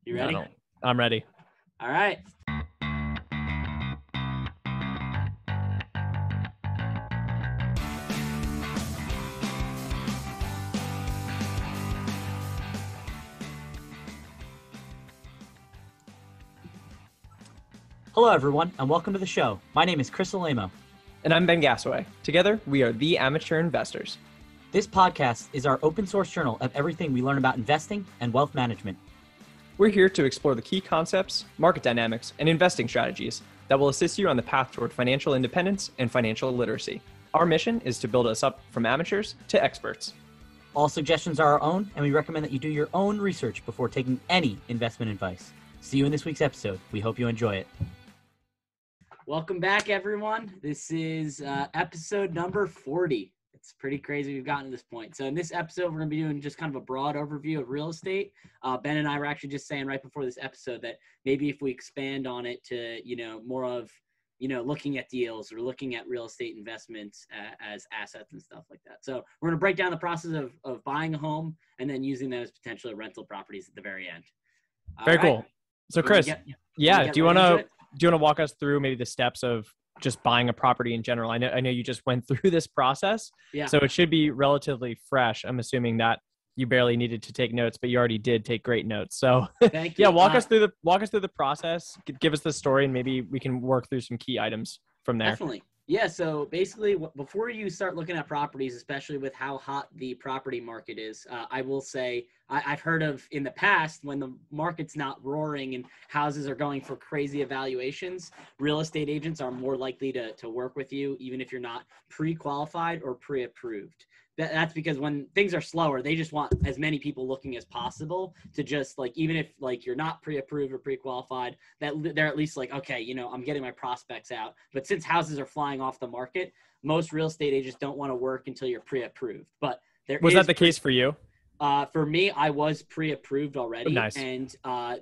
You ready? I'm ready. All right. Hello, everyone, and welcome to the show. My name is Chris Alaimo. And I'm Ben Gassaway. Together, we are the Amateur Investors. This podcast is our open source journal of everything we learn about investing and wealth management. We're here to explore the key concepts, market dynamics, and investing strategies that will assist you on the path toward financial independence and financial literacy. Our mission is to build us up from amateurs to experts. All suggestions are our own, and we recommend that you do your own research before taking any investment advice. See you in this week's episode. We hope you enjoy it. Welcome back, everyone. This is episode number 40. It's pretty crazy we've gotten to this point. So in this episode, we're going to be doing just kind of a broad overview of real estate. Ben and I were actually just saying right before this episode that maybe if we expand on it to, more of, looking at deals or looking at real estate investments as assets and stuff like that. So we're going to break down the process of buying a home and then using them as potentially rental proproperties at the very end. Very cool. So Chris, do you want to walk us through maybe the steps of just buying a property in general? I know you just went through this process, so it should be relatively fresh. I'm assuming that you barely needed to take notes, but you already did take great notes. So thank you. Walk us through the process. Give us the story, and maybe we can work through some key items from there. Definitely. Yeah. So basically, before you start looking at properties, especially with how hot the property market is, I will say I've heard of in the past when the market's not roaring and houses are going for crazy evaluations, real estate agents are more likely to work with you, even if you're not pre-qualified or pre-approved. That's because when things are slower, they just want as many people looking as possible to just even if you're not pre-approved or pre-qualified, that they're at least okay, I'm getting my prospects out. But since houses are flying off the market, most real estate agents don't want to work until you're pre-approved. But was that the case for you? For me, I was pre-approved already. Oh, nice. And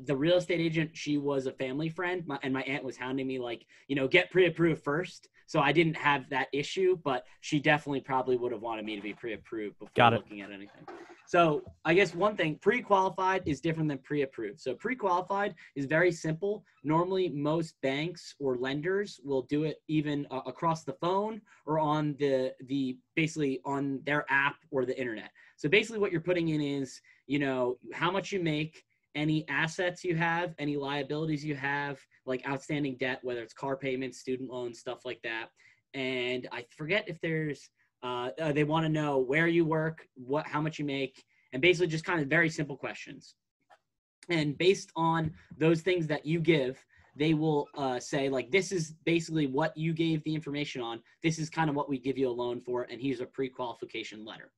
the real estate agent, she was a family friend, and my aunt was hounding me get pre-approved first. So I didn't have that issue, but she definitely probably would have wanted me to be pre-approved before looking at anything. So I guess one thing, pre-qualified is different than pre-approved. So pre-qualified is very simple. Normally, most banks or lenders will do it even across the phone or on the basically on their app or the internet. So basically what you're putting in is, how much you make, any assets you have, any liabilities you have, like outstanding debt, whether it's car payments, student loans, stuff like that. And I forget if there's, they want to know where you work, how much you make, and basically just kind of very simple questions. And based on those things that you give, they will say this is basically what you gave the information on. This is kind of what we give you a loan for. And here's a pre-qualification letter.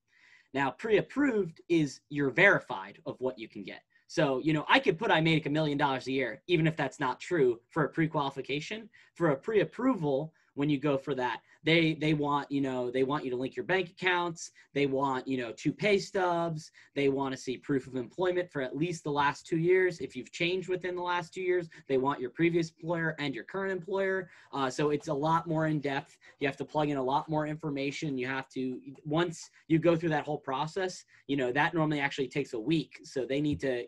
Now, pre-approved is you're verified of what you can get. So, I could put I make $1 million a year, even if that's not true for a pre-qualification. For a pre-approval, when you go for that, they want you to link your bank accounts. They want, 2 pay stubs. They want to see proof of employment for at least the last 2 years. If you've changed within the last 2 years, they want your previous employer and your current employer. So it's a lot more in depth. You have to plug in a lot more information. You have to, once you go through that whole process, that normally actually takes a week. So they need to,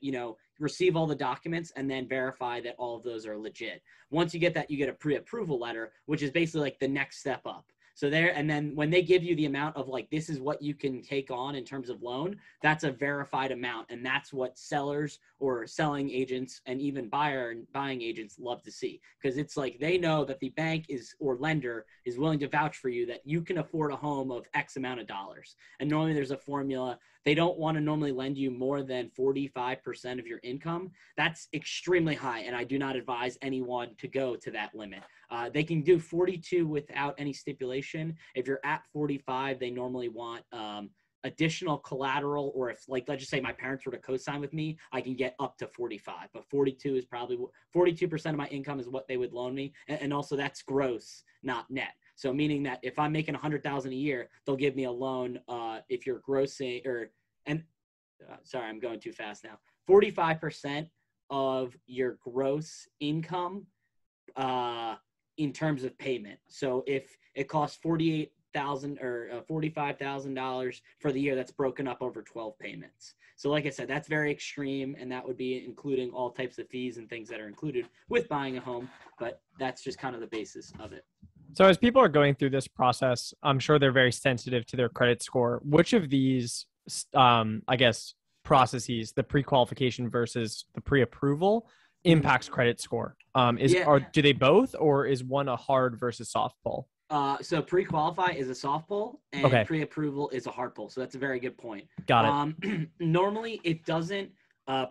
receive all the documents and then verify that all of those are legit. Once you get that, you get a pre-approval letter, which is basically the next step up. So and then when they give you the amount of this is what you can take on in terms of loan, that's a verified amount. And that's what sellers or selling agents and even buying agents love to see. Because it's they know that the bank or lender is willing to vouch for you that you can afford a home of X amount of dollars. And normally there's a formula. They don't want to normally lend you more than 45% of your income. That's extremely high. And I do not advise anyone to go to that limit. They can do 42 without any stipulation. If you're at 45, they normally want additional collateral, or if let's just say my parents were to co-sign with me, I can get up to 45, but 42 is probably 42% of my income is what they would loan me. And also that's gross, not net. So meaning that if I'm making $100,000 a year, they'll give me a loan if you're grossing sorry, I'm going too fast now. 45% of your gross income in terms of payment. So if it costs $48,000 $45,000 or $45,000 for the year that's broken up over 12 payments. So like I said, that's very extreme, and that would be including all types of fees and things that are included with buying a home, but that's just kind of the basis of it. So as people are going through this process, I'm sure they're very sensitive to their credit score. Which of these, I guess, processes, the pre-qualification versus the pre-approval, impacts credit score? Do they both, or is one a hard versus soft pull? So pre-qualify is a soft pull, and pre-approval is a hard pull. So that's a very good point. Got it. Normally, it doesn't.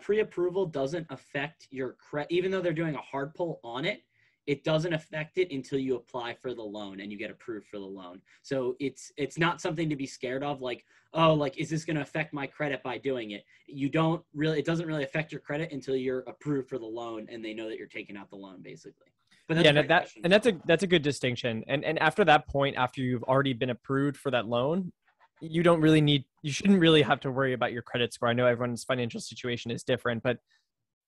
Pre-approval doesn't affect your credit, even though they're doing a hard pull on it. It doesn't affect it until you apply for the loan and you get approved for the loan. So it's not something to be scared of. Like, oh, like, is this going to affect my credit by doing it? It doesn't really affect your credit until you're approved for the loan and they know that you're taking out the loan, basically. But that's a good distinction. And after that point, after you've already been approved for that loan, you shouldn't really have to worry about your credit score. I know everyone's financial situation is different, but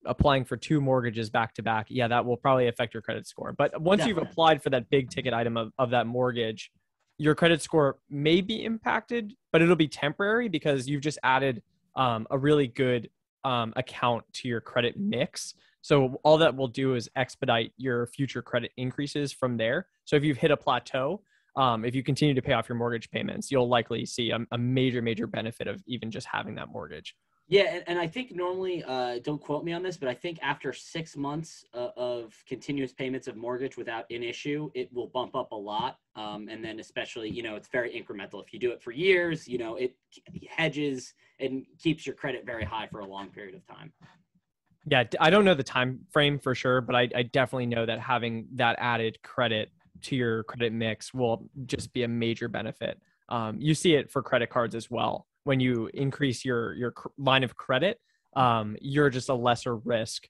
applying for 2 mortgages back to back, that will probably affect your credit score. But once you've applied for that big ticket item of that mortgage, your credit score may be impacted, but it'll be temporary because you've just added a really good account to your credit mix. So all that will do is expedite your future credit increases from there. So if you've hit a plateau, if you continue to pay off your mortgage payments, you'll likely see a major benefit of even just having that mortgage. Yeah, and I think normally, don't quote me on this, but I think after 6 months of continuous payments of mortgage without an issue, it will bump up a lot. And then especially, it's very incremental. If you do it for years, it hedges and keeps your credit very high for a long period of time. Yeah, I don't know the time frame for sure, but I definitely know that having that added credit to your credit mix will just be a major benefit. You see it for credit cards as well. When you increase your line of credit, you're just a lesser risk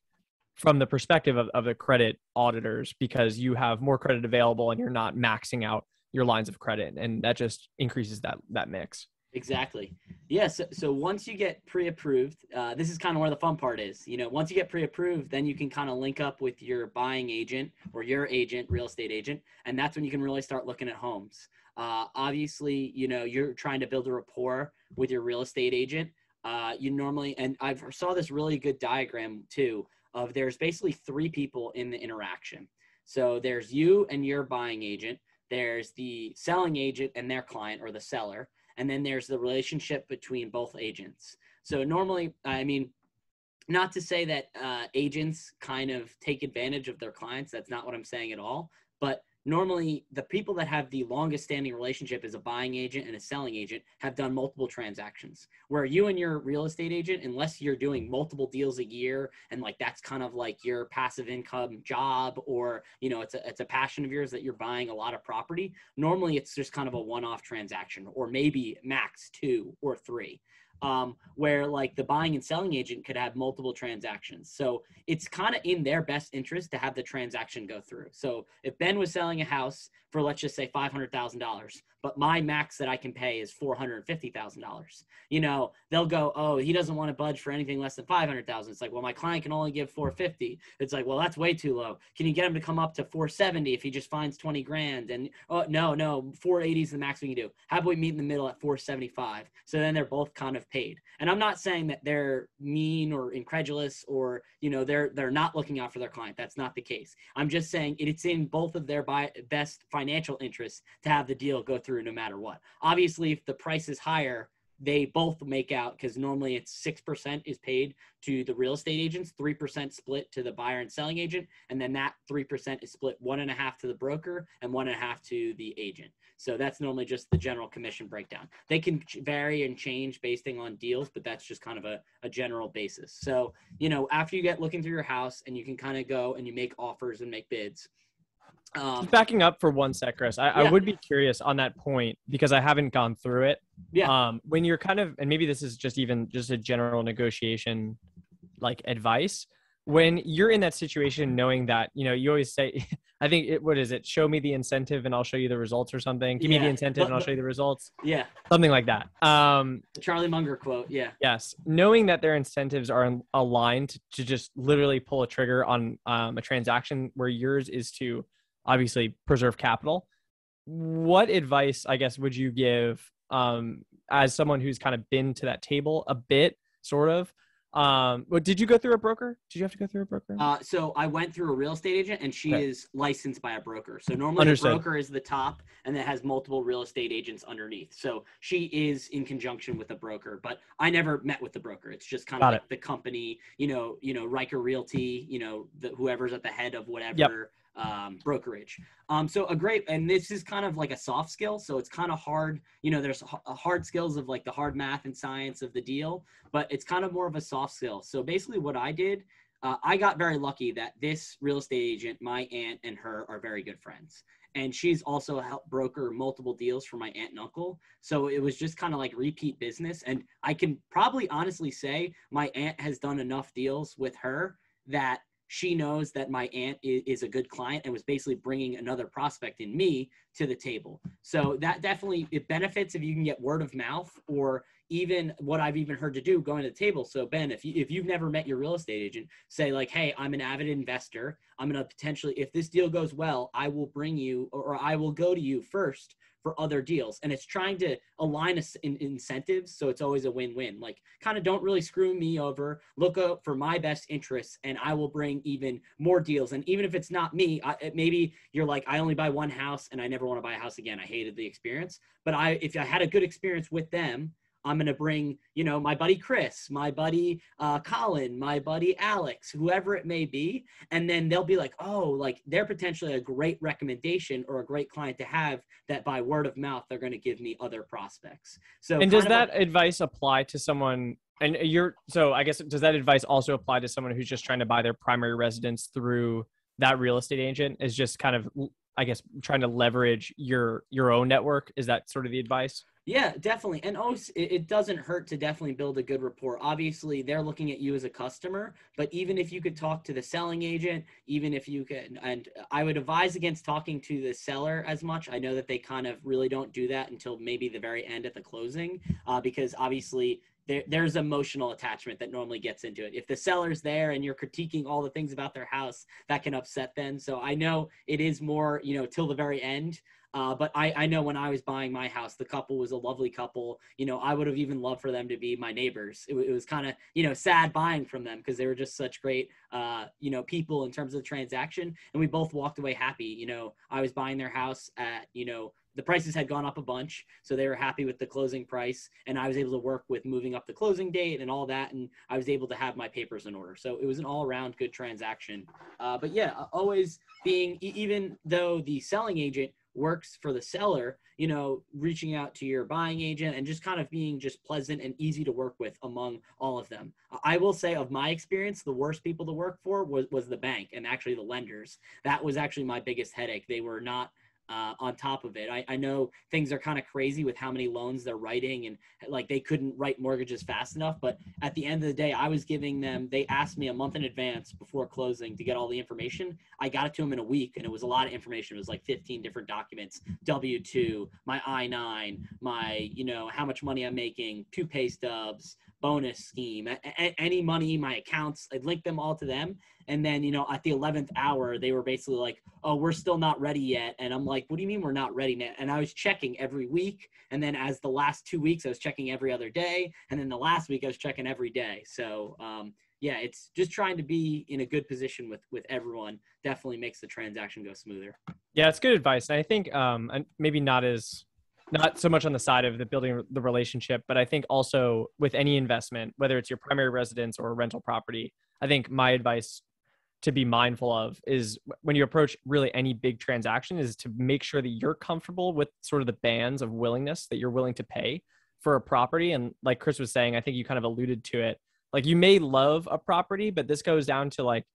from the perspective of the credit auditors because you have more credit available and you're not maxing out your lines of credit. And that just increases that mix. Exactly. Yes. So once you get pre-approved, this is kind of where the fun part is. Once you get pre-approved, then you can kind of link up with your buying agent or your agent, real estate agent, and that's when you can really start looking at homes. Obviously, you're trying to build a rapport with your real estate agent. You normally, and I saw this really good diagram too, of there's basically 3 people in the interaction. So there's you and your buying agent, there's the selling agent and their client or the seller, and then there's the relationship between both agents. So normally, not to say that agents kind of take advantage of their clients. That's not what I'm saying at all. But normally, the people that have the longest standing relationship as a buying agent and a selling agent have done multiple transactions. Where you and your real estate agent, unless you're doing multiple deals a year and like that's kind of like your passive income job, or it's a passion of yours that you're buying a lot of property, normally it's just kind of a one-off transaction, or maybe max 2 or 3. Where like the buying and selling agent could have multiple transactions. So it's kind of in their best interest to have the transaction go through. So if Ben was selling a house for, let's just say $500,000, but my max that I can pay is $450,000, they'll go, oh, he doesn't want to budge for anything less than $500,000. It's like, well, my client can only give $450,000. It's like, well, that's way too low. Can you get him to come up to $470,000 if he just finds $20,000? And oh, no, $480,000 is the max we can do. How about we meet in the middle at $475,000? So then they're both kind of paid. And I'm not saying that they're mean or incredulous or, they're not looking out for their client. That's not the case. I'm just saying it's in both of their best financial interests to have the deal go through no matter what. Obviously, if the price is higher, they both make out, because normally it's 6% is paid to the real estate agents, 3% split to the buyer and selling agent, and then that 3% is split 1.5 to the broker and 1.5 to the agent. So that's normally just the general commission breakdown. They can vary and change based on deals, but that's just kind of a general basis. So, after you get looking through your house and you can kind of go and you make offers and make bids. Just backing up for one sec, Chris, I would be curious on that point because I haven't gone through it. Yeah. When you're kind of, and maybe this is just a general negotiation, like advice, when you're in that situation, knowing that, you always say, I think what is it? Show me the incentive and I'll show you the results or something. Give me the incentive and I'll show you the results. Yeah. Something like that. The Charlie Munger quote. Yeah. Yes. Knowing that their incentives are aligned to just literally pull a trigger on a transaction where yours is to obviously preserve capital. what advice, I guess, would you give as someone who's kind of been to that table a bit, sort of? Did you go through a broker? Did you have to go through a broker? So I went through a real estate agent, and she is licensed by a broker. So normally Understood. the broker is the top, and it has multiple real estate agents underneath. So she is in conjunction with a broker, but I never met with the broker. It's just kind of like the company, Riker Realty, whoever's at the head of whatever brokerage. So and this is kind of like a soft skill. So it's kind of hard, there's hard skills of like the hard math and science of the deal, but it's kind of more of a soft skill. So basically what I did, I got very lucky that this real estate agent, my aunt and her are very good friends. And she's also helped broker multiple deals for my aunt and uncle. So it was just kind of like repeat business. And I can probably honestly say my aunt has done enough deals with her that she knows that my aunt is a good client and was basically bringing another prospect in me to the table. So that definitely, it benefits if you can get word of mouth, or even what I've even heard to do going to the table. So Ben, if you've never met your real estate agent, say like, hey, I'm an avid investor. I'm going to potentially, if this deal goes well, I will bring you, or I will go to you first for other deals. And it's trying to align incentives. So it's always a win-win. Like, kind of don't really screw me over, look out for my best interests, and I will bring even more deals. And even if it's not me, maybe you're like, I only buy one house and I never want to buy a house again. I hated the experience. But if I had a good experience with them, I'm going to bring, my buddy Chris, my buddy Colin, my buddy Alex, whoever it may be. And then they'll be like, oh, like they're potentially a great recommendation or a great client to have, that by word of mouth, they're going to give me other prospects. So, and does that advice apply to someone? And I guess, does that advice also apply to someone who's just trying to buy their primary residence through that real estate agent, is just kind of, I guess, trying to leverage your own network? Is that sort of the advice? Yeah, definitely. And also, it doesn't hurt to definitely build a good rapport. Obviously, they're looking at you as a customer, but even if you could talk to the selling agent, even if you could, and I would advise against talking to the seller as much. I know that they kind of really don't do that until maybe the very end at the closing, because obviously there's emotional attachment that normally gets into it. If the seller's there and you're critiquing all the things about their house, that can upset them. So I know it is more, till the very end. But I know when I was buying my house, the couple was a lovely couple. I would have even loved for them to be my neighbors. It was kind of, sad buying from them because they were just such great, people in terms of the transaction. And we both walked away happy. I was buying their house at, the prices had gone up a bunch, so they were happy with the closing price, and I was able to work with moving up the closing date and all that, and I was able to have my papers in order. So it was an all-around good transaction. But yeah, always being, even though the selling agent works for the seller, reaching out to your buying agent and just kind of being just pleasant and easy to work with among all of them. I will say, of my experience, the worst people to work for was the bank, and actually the lenders. That was actually my biggest headache. They were not on top of it. I know things are kind of crazy with how many loans they're writing, and like they couldn't write mortgages fast enough. But at the end of the day, I was giving them, they asked me a month in advance before closing to get all the information. I got it to them in a week, and it was a lot of information. It was like 15 different documents, W-2, my I-9, my, how much money I'm making, 2 pay stubs, bonus scheme, any money, my accounts. I'd link them all to them. And then, at the 11th hour, they were basically like, oh, we're still not ready yet. And I'm like, what do you mean we're not ready yet? And I was checking every week. And then as the last 2 weeks, I was checking every other day. And then the last week I was checking every day. So yeah, it's just trying to be in a good position with everyone definitely makes the transaction go smoother. Yeah, it's good advice. And I think maybe not so much on the side of the building the relationship, but I think also with any investment, whether it's your primary residence or a rental property, I think my advice to be mindful of is when you approach really any big transaction is to make sure that you're comfortable with sort of the bands of willingness that you're willing to pay for a property. And like Chris was saying, I think you kind of alluded to it. Like, you may love a property, but this goes down to like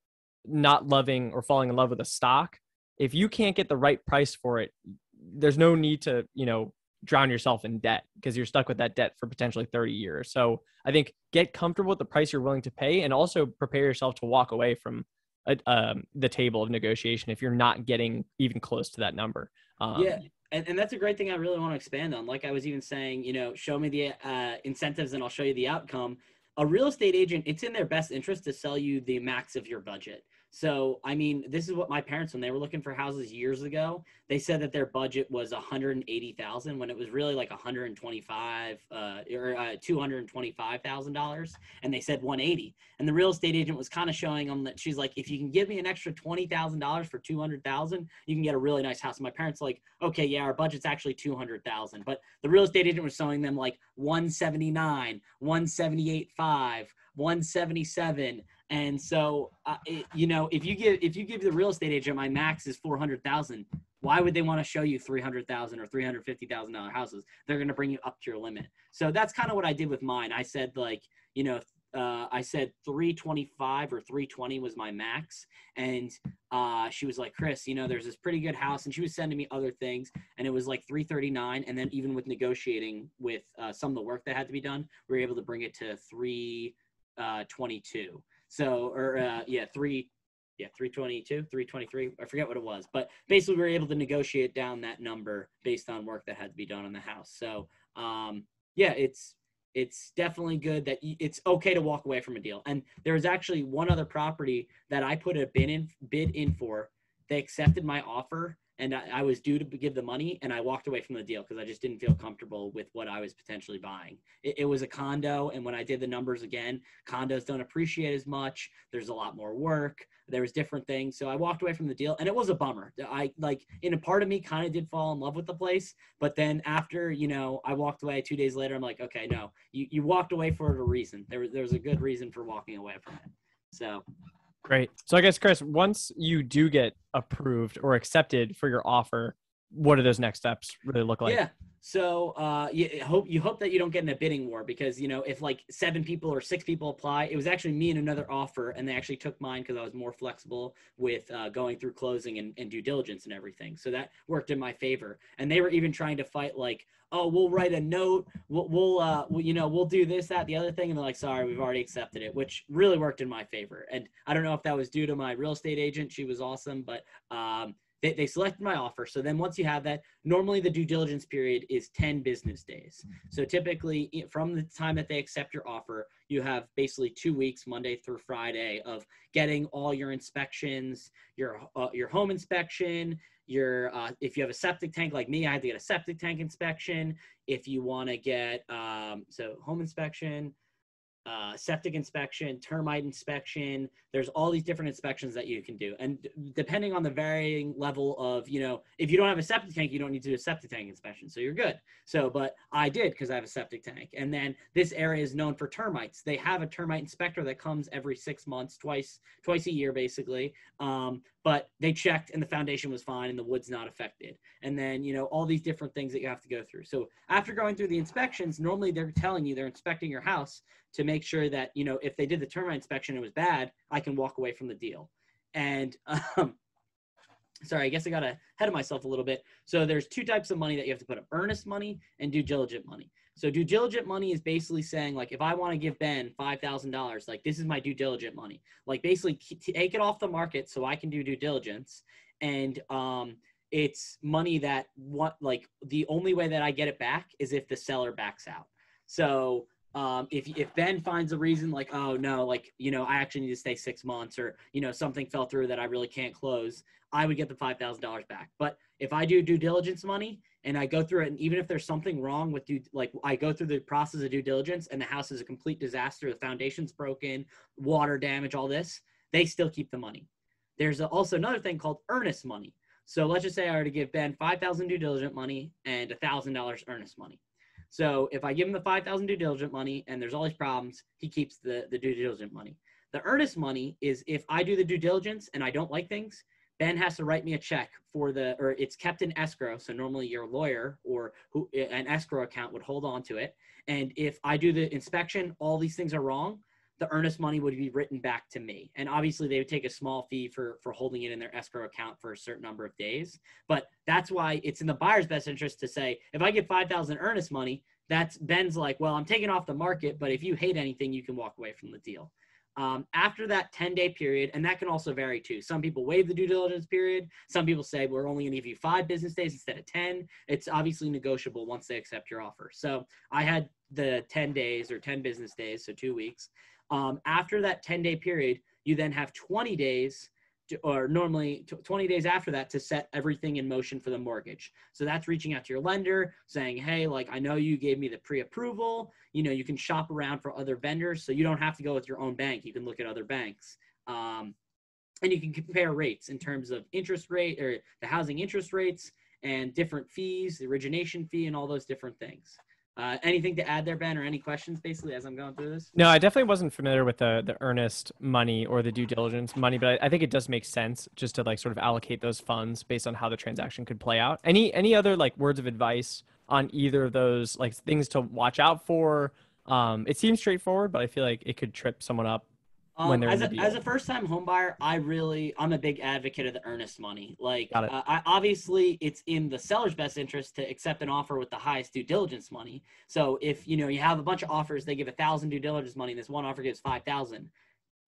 not loving or falling in love with a stock. If you can't get the right price for it, there's no need to, drown yourself in debt, because you're stuck with that debt for potentially 30 years. So I think get comfortable with the price you're willing to pay, and also prepare yourself to walk away from the table of negotiation if you're not getting even close to that number. Yeah. And that's a great thing I really want to expand on. Like I was even saying, show me the incentives and I'll show you the outcome. a real estate agent, it's in their best interest to sell you the max of your budget. So, I mean, this is what my parents, when they were looking for houses years ago, they said that their budget was 180,000 when it was really like 125 or $225,000, and they said 180. And the real estate agent was kind of showing them that she's like, if you can give me an extra $20,000 for 200,000, you can get a really nice house. And my parents like, okay, yeah, our budget's actually 200,000, but the real estate agent was showing them like 179, 178.5, 177. And so, you know, if you give the real estate agent my max is 400,000, why would they want to show you 300,000 or $350,000 houses? They're going to bring you up to your limit. So that's kind of what I did with mine. I said like, you know, I said 325 or 320 was my max. And she was like, Chris, you know, there's this pretty good house. And she was sending me other things. And it was like 339. And then even with negotiating with some of the work that had to be done, we were able to bring it to 322. So, or 322, 323. I forget what it was, but basically we were able to negotiate down that number based on work that had to be done on the house. So, yeah, it's definitely good that it's okay to walk away from a deal. And there was actually one other property that I put a bid in for. They accepted my offer, and I was due to give the money, and I walked away from the deal because I just didn't feel comfortable with what I was potentially buying. It was a condo, and when I did the numbers again, condos don't appreciate as much. There's a lot more work. There was different things. So I walked away from the deal, and it was a bummer. I in a part of me kind of did fall in love with the place, but then after, you know, I walked away 2 days later, I'm like, okay, no, you walked away for a reason. There was a good reason for walking away from it. So. Great. So I guess, Chris, once you do get approved or accepted for your offer, what do those next steps really look like? Yeah. So you hope that you don't get in a bidding war, because, you know, if like 7 people or 6 people apply, it was actually me and another offer, and they actually took mine because I was more flexible with going through closing and due diligence and everything. So that worked in my favor. And they were even trying to fight like, oh, we'll write a note, we'll do this, that, the other thing, and they're like, sorry, we've already accepted it, which really worked in my favor. And I don't know if that was due to my real estate agent. She was awesome, but they selected my offer. So then once you have that, normally the due diligence period is 10 business days. So typically from the time that they accept your offer, you have basically 2 weeks, Monday through Friday, of getting all your inspections, your home inspection, if you have a septic tank like me, I had to get a septic tank inspection. If you want to get, so home inspection, septic inspection, termite inspection. There's all these different inspections that you can do. And depending on the varying level of, you know, if you don't have a septic tank, you don't need to do a septic tank inspection. So you're good. So, but I did because I have a septic tank. And then this area is known for termites. They have a termite inspector that comes every 6 months, twice a year, basically. But they checked and the foundation was fine and the wood's not affected. And then, you know, all these different things that you have to go through. So after going through the inspections, normally they're telling you they're inspecting your house to make sure that, you know, if they did the termite inspection and it was bad, I can walk away from the deal. And sorry, I guess I got ahead of myself a little bit. So there's 2 types of money that you have to put up: earnest money and due diligent money. So due diligent money is basically saying, like, if I want to give Ben $5,000, like, this is my due diligent money. Like, basically take it off the market so I can do due diligence. And it's money that the only way that I get it back is if the seller backs out. So if Ben finds a reason like, oh no, like, you know, I actually need to stay 6 months, or, you know, something fell through that I really can't close, I would get the $5,000 back. But if I do due diligence money and I go through it, and even if there's something wrong with I go through the process of due diligence and the house is a complete disaster, the foundation's broken, water damage, all this, they still keep the money. There's also another thing called earnest money. So let's just say I were to give Ben $5,000 due diligent money and $1,000 earnest money. So if I give him the $5,000 due diligent money and there's all these problems, he keeps the due diligent money. The earnest money is if I do the due diligence and I don't like things, Ben has to write me a check or it's kept in escrow. So normally your lawyer or an escrow account would hold on to it. And if I do the inspection, all these things are wrong, the earnest money would be written back to me. And obviously they would take a small fee for holding it in their escrow account for a certain number of days. But that's why it's in the buyer's best interest to say, if I get $5,000 earnest money, that's Ben's like, well, I'm taking off the market, but if you hate anything, you can walk away from the deal. After that 10-day period, and that can also vary too. Some people waive the due diligence period. Some people say we're only going to give you 5 business days instead of 10. It's obviously negotiable once they accept your offer. So I had the 10 days or 10 business days, so 2 weeks. After that 10-day period, you then have 20 days or normally 20 days after that to set everything in motion for the mortgage. So that's reaching out to your lender saying, hey, like, I know you gave me the pre-approval, you can shop around for other vendors. So you don't have to go with your own bank. You can look at other banks. And you can compare rates in terms of interest rate or the housing interest rates and different fees, the origination fee, and all those different things. Anything to add there, Ben, or any questions basically as I'm going through this? No, I definitely wasn't familiar with the earnest money or the due diligence money, but I think it does make sense just to like sort of allocate those funds based on how the transaction could play out. Any other like words of advice on either of those like things to watch out for? It seems straightforward, but I feel like it could trip someone up when they're in the deal. As a first-time home buyer, I'm a big advocate of the earnest money. Like, Got it. obviously, it's in the seller's best interest to accept an offer with the highest due diligence money. So if you have a bunch of offers, they give 1,000 due diligence money, and this one offer gives 5,000.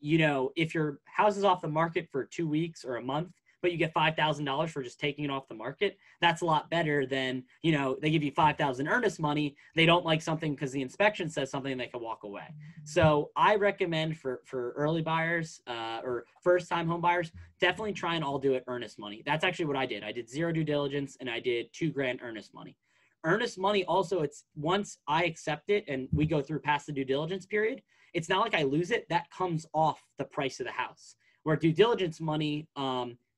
If your house is off the market for 2 weeks or a month, but you get $5,000 for just taking it off the market, that's a lot better than, they give you 5,000 earnest money. They don't like something because the inspection says something and they can walk away. So I recommend for early buyers or first time home buyers, definitely try and all do it earnest money. That's actually what I did. I did 0 due diligence and I did $2,000 earnest money. Earnest money also, it's once I accept it and we go through past the due diligence period, it's not like I lose it. That comes off the price of the house. Where due diligence money,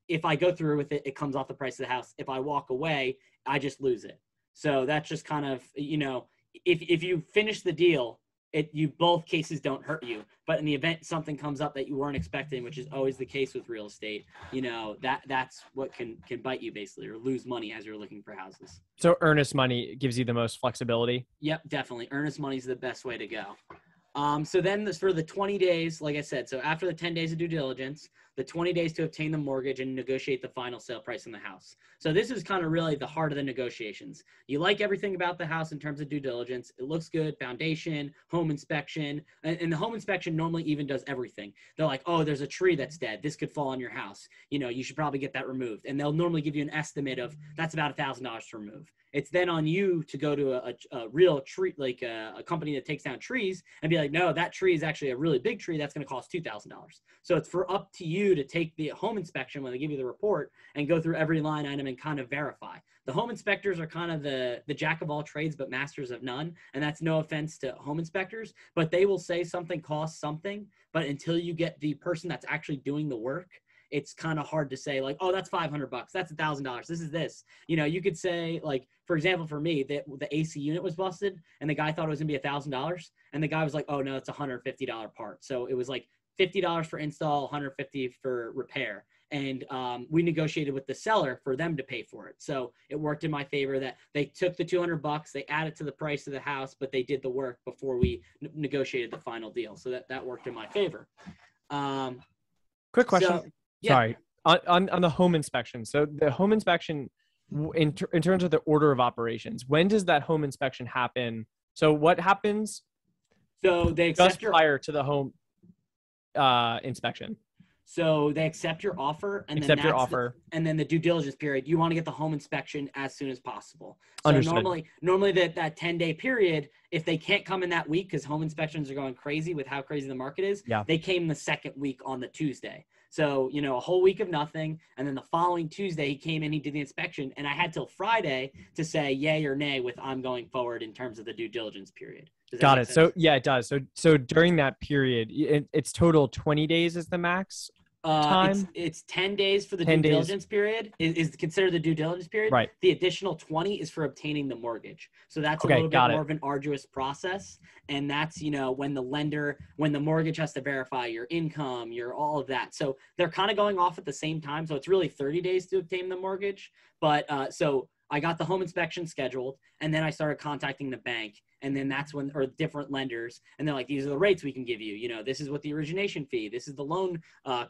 if I go through with it, it comes off the price of the house. If I walk away, I just lose it. So that's just kind of, if you finish the deal, you both cases don't hurt you. But in the event something comes up that you weren't expecting, which is always the case with real estate, that's what can bite you basically, or lose money as you're looking for houses. So earnest money gives you the most flexibility? Yep, definitely. Earnest money is the best way to go. So then for the 20 days, like I said, so after the 10 days of due diligence, the 20 days to obtain the mortgage and negotiate the final sale price in the house. So this is kind of really the heart of the negotiations. You like everything about the house in terms of due diligence. It looks good, foundation, home inspection, and the home inspection normally even does everything. They're like, oh, there's a tree that's dead. This could fall on your house. You should probably get that removed. And they'll normally give you an estimate of that's about $1,000 to remove. It's then on you to go to a real tree, like a company that takes down trees and be like, no, that tree is actually a really big tree. That's going to cost $2,000. So it's up to you to take the home inspection when they give you the report and go through every line item and kind of verify. The home inspectors are kind of the jack of all trades, but masters of none. And that's no offense to home inspectors, but they will say something costs something. But until you get the person that's actually doing the work, it's kind of hard to say like, oh, that's $500, that's $1,000. This is this. You could say like, for example, for me, the AC unit was busted and the guy thought it was gonna be $1,000. And the guy was like, oh no, it's a $150 part. So it was like $50 for install, $150 for repair. And we negotiated with the seller for them to pay for it. So it worked in my favor that they took the $200, they added to the price of the house, but they did the work before we negotiated the final deal. So that worked in my favor. Quick question. So, yeah. Sorry, on the home inspection. So the home inspection, in terms of the order of operations, when does that home inspection happen? So what happens? So they accept just prior to the home inspection. So they accept your offer, and and then the due diligence period. You want to get the home inspection as soon as possible. So Understood. normally that 10-day period, if they can't come in that week because home inspections are going crazy with how crazy the market is, they came the second week on the Tuesday. So, a whole week of nothing. And then the following Tuesday, he came in, he did the inspection, and I had till Friday to say yay or nay with I'm going forward in terms of the due diligence period. Got it. Sense? So yeah, it does. So during that period, it's total 20 days is the max time? It's 10 days for the due diligence period is considered the due diligence period. Right. The additional 20 is for obtaining the mortgage. So that's a little bit more of an arduous process. And that's, when the mortgage has to verify your income, your all of that. So they're kind of going off at the same time. So it's really 30 days to obtain the mortgage. But so I got the home inspection scheduled, and then I started contacting the bank, and then that's when, or different lenders, and they're like, these are the rates we can give you. This is what the origination fee, this is the loan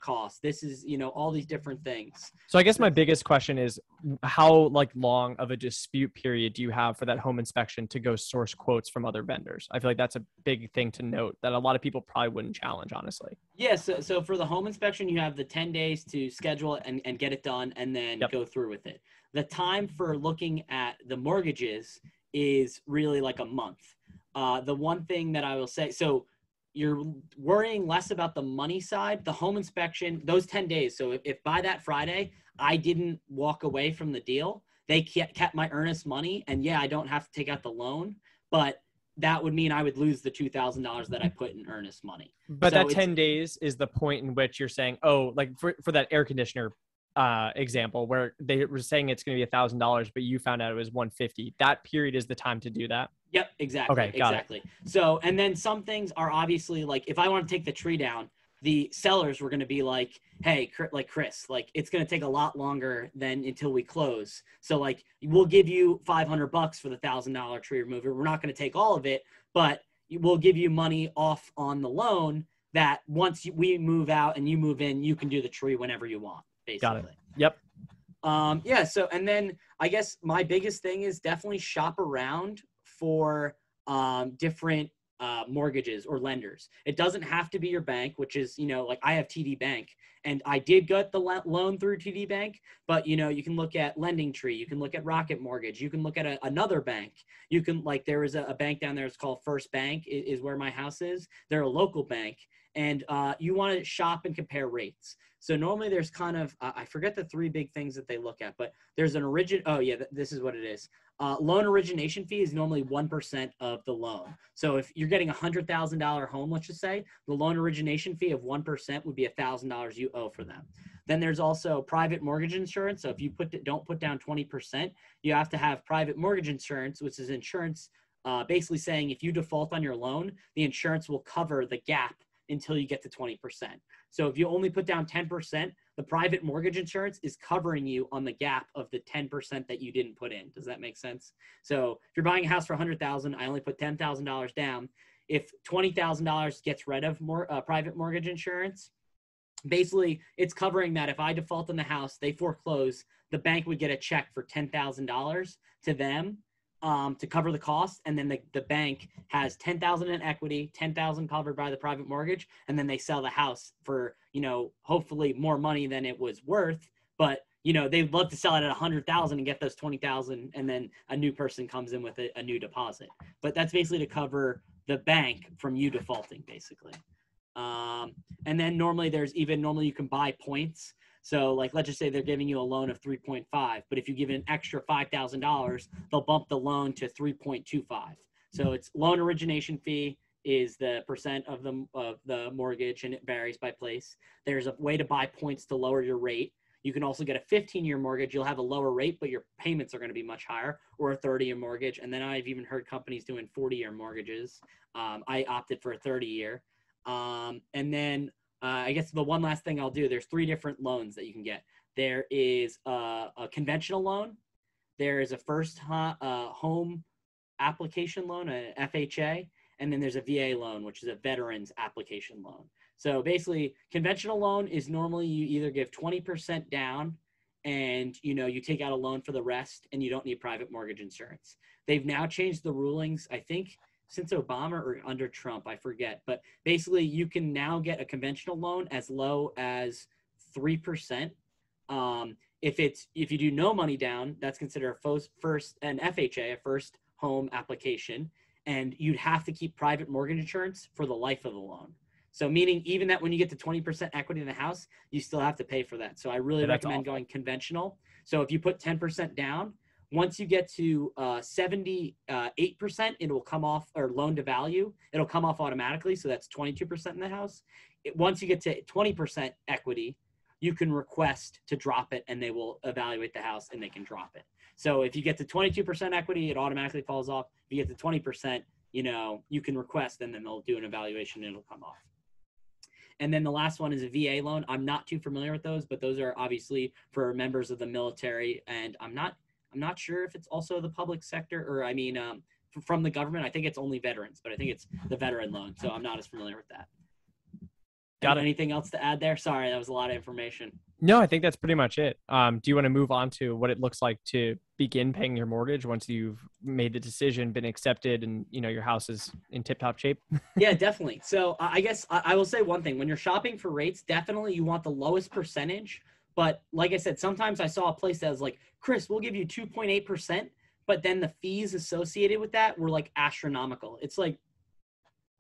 cost, this is, all these different things. So I guess my biggest question is how long of a dispute period do you have for that home inspection to go source quotes from other vendors? I feel like that's a big thing to note that a lot of people probably wouldn't challenge, honestly. Yeah. So for the home inspection, you have the 10 days to schedule it and get it done, and then go through with it. The time for looking at the mortgages is really like a month. The one thing that I will say, so you're worrying less about the money side, the home inspection, those 10 days. So if by that Friday, I didn't walk away from the deal, they kept my earnest money. And yeah, I don't have to take out the loan, but that would mean I would lose the $2,000 that I put in earnest money. But so that 10 days is the point in which you're saying, oh, like for that air conditioner example where they were saying it's going to be $1,000, but you found out it was $150. That period is the time to do that. Yep, exactly. Okay, got exactly. It. So, and then some things are obviously like, if I want to take the tree down, the sellers were going to be like, hey, like Chris, like it's going to take a lot longer than until we close. So like, we'll give you $500 for the $1,000 tree remover. We're not going to take all of it, but we'll give you money off on the loan that once we move out and you move in, you can do the tree whenever you want, basically. Got it. Yep. Yeah. So, and then I guess my biggest thing is definitely shop around for different mortgages or lenders. It doesn't have to be your bank, which is, you know, like I have TD Bank and I did get the loan through TD Bank, but you know, you can look at Lending Tree, you can look at Rocket Mortgage, you can look at another bank. You can like, there is a bank down there, it's called First Bank is where my house is. They're a local bank and you want to shop and compare rates. So normally there's kind of, I forget the 3 big things that they look at, but there's an this is what it is. Loan origination fee is normally 1% of the loan. So if you're getting $100,000 home, let's just say, the loan origination fee of 1% would be $1,000 you owe for them. Then there's also private mortgage insurance. So if you don't put down 20%, you have to have private mortgage insurance, which is insurance basically saying if you default on your loan, the insurance will cover the gap until you get to 20%. So if you only put down 10%, the private mortgage insurance is covering you on the gap of the 10% that you didn't put in. Does that make sense? So if you're buying a house for $100,000, I only put $10,000 down. If $20,000 gets rid of private mortgage insurance, basically it's covering that if I default on the house, they foreclose, the bank would get a check for $10,000 to them to cover the cost, and then the bank has $10,000 in equity, $10,000 covered by the private mortgage, and then they sell the house for, you know, hopefully more money than it was worth, but you know, they'd love to sell it at $100,000 and get those $20,000, and then a new person comes in with a new deposit. But that's basically to cover the bank from you defaulting, basically. And then normally you can buy points. So like, let's just say they're giving you a loan of 3.5, but if you give an extra $5,000, they'll bump the loan to 3.25. So it's loan origination fee is the percent of the mortgage, and it varies by place. There's a way to buy points to lower your rate. You can also get a 15-year mortgage. You'll have a lower rate, but your payments are going to be much higher, or a 30-year mortgage. And then I've even heard companies doing 40-year mortgages. I opted for a 30-year. And then I guess the one last thing I'll do, there's 3 different loans that you can get. There is a conventional loan. There is a first home application loan, an FHA, and then there's a VA loan, which is a veterans application loan. So basically, conventional loan is normally you either give 20% down and, you know, you take out a loan for the rest and you don't need private mortgage insurance. They've now changed the rulings, I think, since Obama or under Trump, I forget. But basically, you can now get a conventional loan as low as 3%. If you do no money down, that's considered an FHA, a first home application, and you'd have to keep private mortgage insurance for the life of the loan. So meaning even that when you get to 20% equity in the house, you still have to pay for that. So I really recommend going conventional. So if you put 10% down, once you get to 78%, it will come off, or loan to value, it'll come off automatically. So that's 22% in the house. Once you get to 20% equity, you can request to drop it and they will evaluate the house and they can drop it. So if you get to 22% equity, it automatically falls off. If you get to 20%, you know, you can request and then they'll do an evaluation and it'll come off. And then the last one is a VA loan. I'm not too familiar with those, but those are obviously for members of the military. And I'm not sure if it's also the public sector, or I mean, from the government. I think it's only veterans, but I think it's the veteran loan. So I'm not as familiar with that. Got it. Anything else to add there? Sorry, that was a lot of information. No, I think that's pretty much it. Do you want to move on to what it looks like to begin paying your mortgage once you've made the decision, been accepted, and you know your house is in tip-top shape? Yeah, definitely. So I guess I will say one thing. When you're shopping for rates, definitely you want the lowest percentage. But like I said, sometimes I saw a place that was like, Chris, we'll give you 2.8%, but then the fees associated with that were like astronomical. It's like,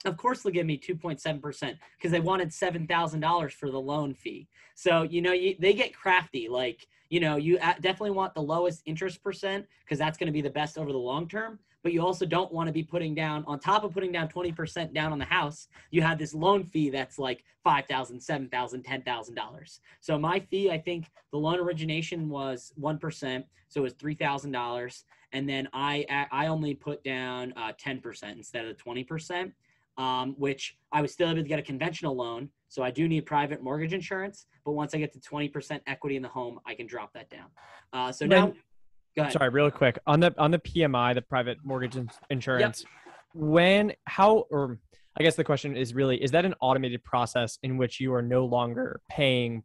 of course they'll give me 2.7% because they wanted $7,000 for the loan fee. So, they get crafty. Like, you definitely want the lowest interest percent because that's going to be the best over the long term. But you also don't want to be putting down, on top of putting down 20% down on the house, you have this loan fee that's like $5,000, $7,000, $10,000. So my fee, I think the loan origination was 1%. So it was $3,000. And then I only put down 10% instead of the 20%. Which I was still able to get a conventional loan. So I do need private mortgage insurance, but once I get to 20% equity in the home, I can drop that down. Now, go ahead. Sorry, real quick on the PMI, the private mortgage insurance. Yep. I guess the question is really, is that an automated process in which you are no longer paying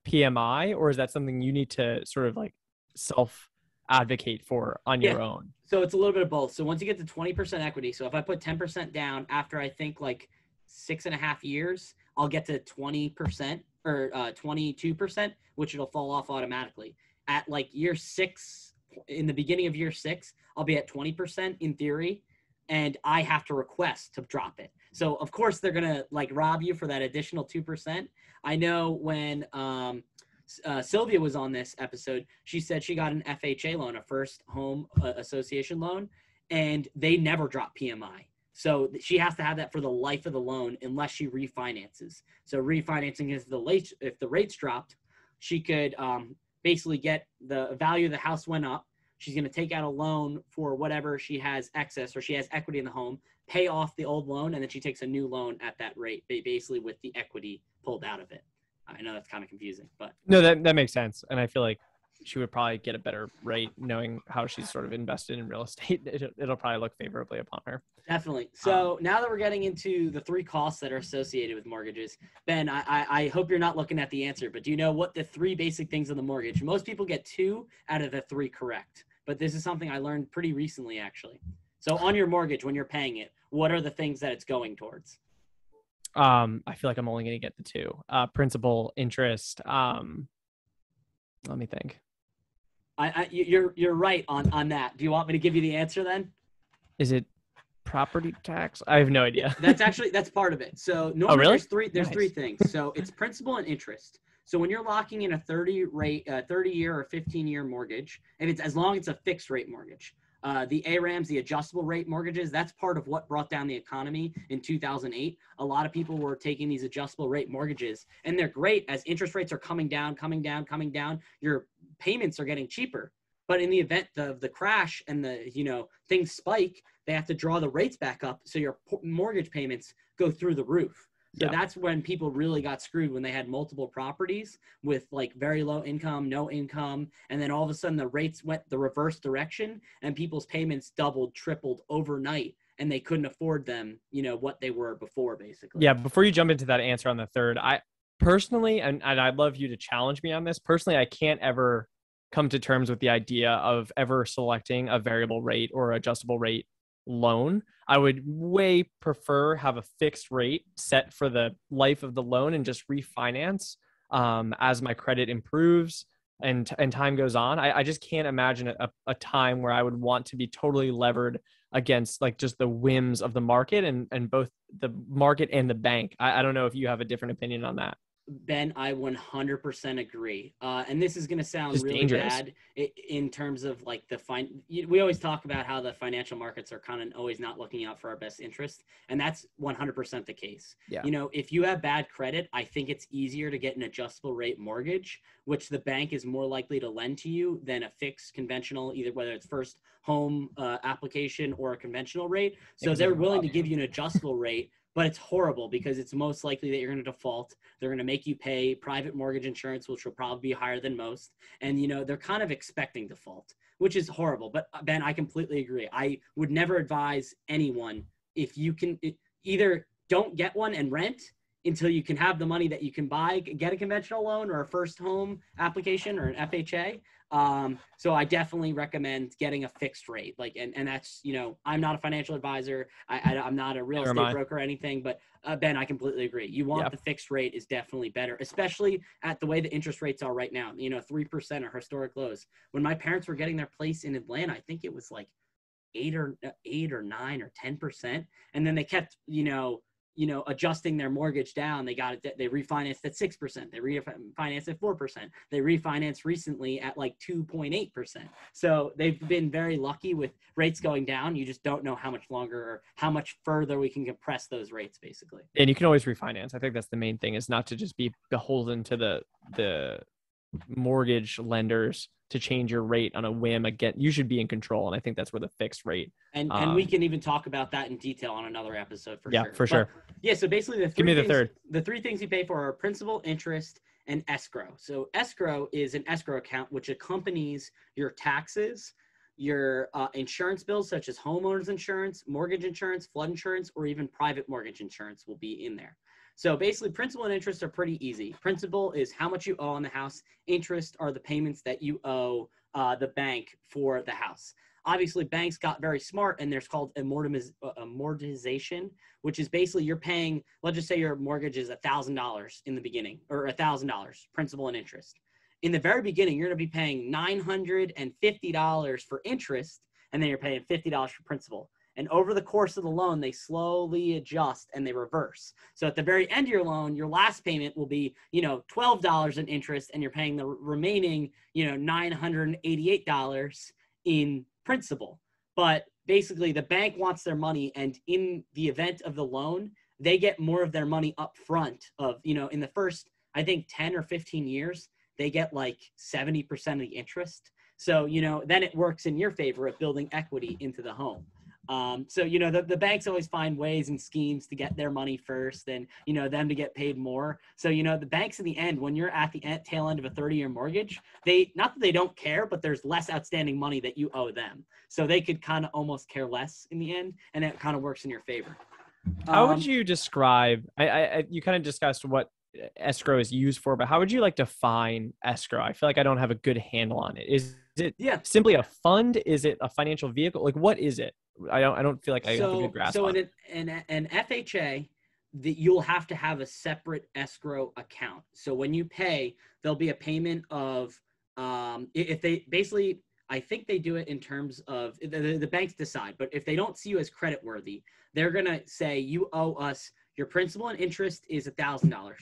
PMI, or is that something you need to sort of like self advocate for on your own? So it's a little bit of both. So once you get to 20% equity, so if I put 10% down after I think like 6.5 years, I'll get to 20% or 22%, which it'll fall off automatically. At like year 6, in the beginning of year 6, I'll be at 20% in theory, and I have to request to drop it. So of course they're going to like rob you for that additional 2%. I know when Sylvia was on this episode, she said she got an FHA loan, a first home association loan, and they never drop PMI. So she has to have that for the life of the loan unless she refinances. So refinancing is if the rates dropped, she could basically get the value of the house went up. She's going to take out a loan for whatever she has excess or she has equity in the home, pay off the old loan, and then she takes a new loan at that rate, basically with the equity pulled out of it. I know that's kind of confusing, but no, that makes sense. And I feel like she would probably get a better rate knowing how she's sort of invested in real estate. It'll probably look favorably upon her. Definitely. So now that we're getting into the 3 costs that are associated with mortgages, Ben, I hope you're not looking at the answer, but do you know what the 3 basic things of the mortgage? Most people get 2 out of the 3 correct, but this is something I learned pretty recently, actually. So on your mortgage, when you're paying it, what are the things that it's going towards? I feel like I'm only going to get the 2. Principal, interest. Let me think. You're right on that. Do you want me to give you the answer then? Is it property tax? I have no idea. That's part of it. So normally really? there's 3 things. So it's principal and interest. So when you're locking in a 30-year or 15-year mortgage, and it's as long as it's a fixed rate mortgage, the ARAMs, the adjustable rate mortgages, that's part of what brought down the economy in 2008. A lot of people were taking these adjustable rate mortgages, and they're great as interest rates are coming down. Your payments are getting cheaper. But in the event of the crash and things spike, they have to draw the rates back up. So your mortgage payments go through the roof. So that's when people really got screwed, when they had multiple properties with like very low income, no income. And then all of a sudden the rates went the reverse direction and people's payments doubled, tripled overnight. And they couldn't afford them, what they were before, basically. Yeah. Before you jump into that answer on the 3rd, I personally, and I'd love you to challenge me on this. Personally, I can't ever come to terms with the idea of ever selecting a variable rate or adjustable rate loan. I would way prefer have a fixed rate set for the life of the loan and just refinance as my credit improves and time goes on. I just can't imagine a time where I would want to be totally levered against like just the whims of the market and both the market and the bank. I don't know if you have a different opinion on that. Ben, I 100% agree. And this is going to sound Just really dangerous. bad in terms of like we always talk about how the financial markets are kind of always not looking out for our best interest. And that's 100% the case. Yeah. If you have bad credit, I think it's easier to get an adjustable rate mortgage, which the bank is more likely to lend to you than a fixed conventional, either whether it's first home application or a conventional rate. So they're willing to give you an adjustable rate. But it's horrible because it's most likely that you're going to default. They're going to make you pay private mortgage insurance, which will probably be higher than most. And, they're kind of expecting default, which is horrible. But Ben, I completely agree. I would never advise anyone, if you can either don't get one and rent until you can have the money that you can get a conventional loan or a first home application or an FHA. So I definitely recommend getting a fixed rate. Like, and that's, I'm not a financial advisor. I'm not a real estate broker or anything, but Ben, I completely agree. You want the fixed rate is definitely better, especially at the way the interest rates are right now. 3% are historic lows. When my parents were getting their place in Atlanta, I think it was like 8 or 9 or 10%. And then they kept, adjusting their mortgage down. They refinanced at 6%. They refinanced at 4%. They refinanced recently at like 2.8%. So they've been very lucky with rates going down. You just don't know how much longer or how much further we can compress those rates, basically. And you can always refinance. I think that's the main thing, is not to just be beholden to the mortgage lenders to change your rate on a whim. Again, you should be in control, and I think that's where the fixed rate. And we can even talk about that in detail on another episode for sure. Yeah, for sure. Yeah, so basically the three things you pay for are principal, interest, and escrow. So escrow is an escrow account which accompanies your taxes, your insurance bills such as homeowners insurance, mortgage insurance, flood insurance, or even private mortgage insurance will be in there. So basically, principal and interest are pretty easy. Principal is how much you owe on the house. Interest are the payments that you owe the bank for the house. Obviously, banks got very smart, and there's called amortization, which is basically you're paying, let's just say your mortgage is $1,000 in the beginning, or $1,000 principal and interest. In the very beginning, you're going to be paying $950 for interest, and then you're paying $50 for principal. And over the course of the loan, they slowly adjust and they reverse. So at the very end of your loan, your last payment will be, $12 in interest, and you're paying the remaining, $988 in principal. But basically, the bank wants their money, and in the event of the loan, they get more of their money up front of, in the first, I think 10 or 15 years, they get like 70% of the interest. So, then it works in your favor of building equity into the home. So, the banks always find ways and schemes to get their money first and, them to get paid more. So, the banks in the end, when you're at the tail end of a 30-year mortgage, not that they don't care, but there's less outstanding money that you owe them. So they could kind of almost care less in the end, and it kind of works in your favor. How would you describe, you kind of discussed what escrow is used for, but how would you like define escrow? I feel like I don't have a good handle on it. Is it simply a fund? Is it a financial vehicle? Like, what is it? I don't feel like I have a good grasp on it. So in an FHA, you'll have to have a separate escrow account. So when you pay, there'll be a payment of, if they basically, I think they do it in terms of, the banks decide, but if they don't see you as credit worthy, they're going to say you owe us, your principal and interest is $1,000.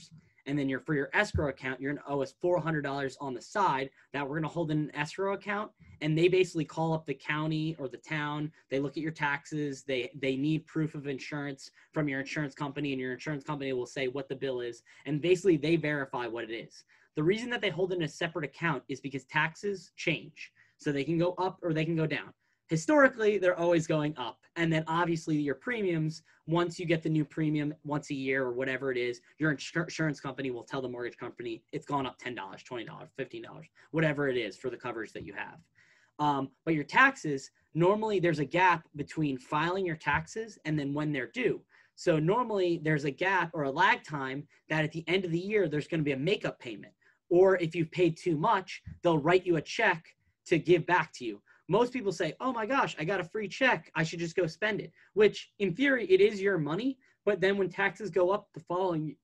And then for your escrow account, you're going to owe us $400 on the side that we're going to hold in an escrow account. And they basically call up the county or the town. They look at your taxes. They need proof of insurance from your insurance company, and your insurance company will say what the bill is. And basically they verify what it is. The reason that they hold it in a separate account is because taxes change. So they can go up or they can go down. Historically, they're always going up. And then obviously your premiums, once you get the new premium once a year or whatever it is, your insurance company will tell the mortgage company it's gone up $10, $20, $15, whatever it is for the coverage that you have. But your taxes, normally there's a gap between filing your taxes and then when they're due. So normally there's a gap or a lag time that at the end of the year, there's going to be a makeup payment. Or if you've paid too much, they'll write you a check to give back to you. Most people say, oh my gosh, I got a free check, I should just go spend it, which in theory, it is your money. But then when taxes go up the following